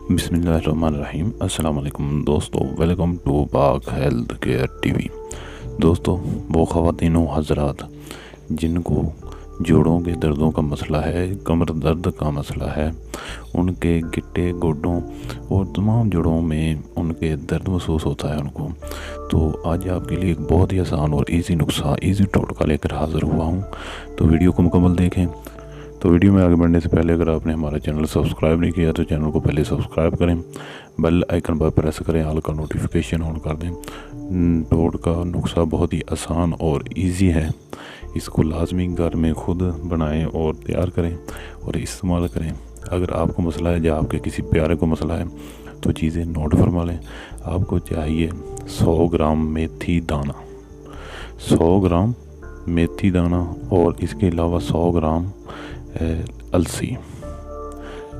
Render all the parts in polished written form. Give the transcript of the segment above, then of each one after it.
बिस्मिल्लाहिर्रहमानिर्रहीम। अस्सलाम वालेकुम दोस्तों, वेलकम टू पाक हेल्थ केयर टीवी। दोस्तों, वो ख़वातीन व हज़रात जिनको जोड़ों के दर्दों का मसला है, कमर दर्द का मसला है, उनके गिट्टे गोडों और तमाम जोड़ों में उनके दर्द महसूस होता है उनको, तो आज आपके लिए एक बहुत ही आसान और इजी नुस्खा, इजी टोटका लेकर हाज़िर हुआ हूँ। तो वीडियो को मुकम्मल देखें। तो वीडियो में आगे बढ़ने से पहले अगर आपने हमारा चैनल सब्सक्राइब नहीं किया तो चैनल को पहले सब्सक्राइब करें, बेल आइकन पर प्रेस करें, ऑल का नोटिफिकेशन ऑन कर दें। टोटका नुस्खा बहुत ही आसान और इजी है, इसको लाजमी घर में खुद बनाएं और तैयार करें और इस्तेमाल करें। अगर आपको मसला है या आपके किसी प्यारे को मसला है तो चीज़ें नोट फरमा लें। आपको चाहिए 100 ग्राम मेथी दाना, 100 ग्राम मेथी दाना और इसके अलावा 100 ग्राम अलसी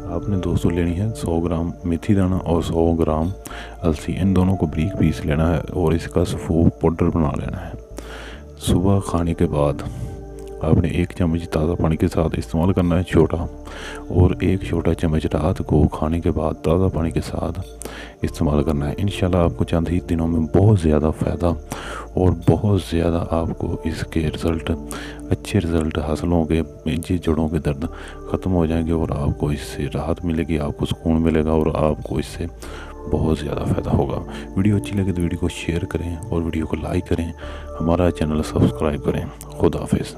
आपने दोस्तों लेनी है। 100 ग्राम मेथी दाना और 100 ग्राम अलसी, इन दोनों को बारीक पीस लेना है और इसका सफ़ूफ पाउडर बना लेना है। सुबह खाने के बाद आपने 1 चम्मच ताज़ा पानी के साथ इस्तेमाल करना है छोटा, और 1 छोटा चम्मच रात को खाने के बाद ताज़ा पानी के साथ इस्तेमाल करना है। इंशाल्लाह आपको चंद ही दिनों में बहुत ज़्यादा फ़ायदा और बहुत ज़्यादा आपको इसके अच्छे रिज़ल्ट हासिल होंगे। जी जोड़ों के दर्द ख़त्म हो जाएंगे और आपको इससे राहत मिलेगी, आपको सुकून मिलेगा और आपको इससे बहुत ज़्यादा फ़ायदा होगा। वीडियो अच्छी लगे तो वीडियो को शेयर करें और वीडियो को लाइक करें, हमारा चैनल सब्सक्राइब करें। खुदा हाफिज़।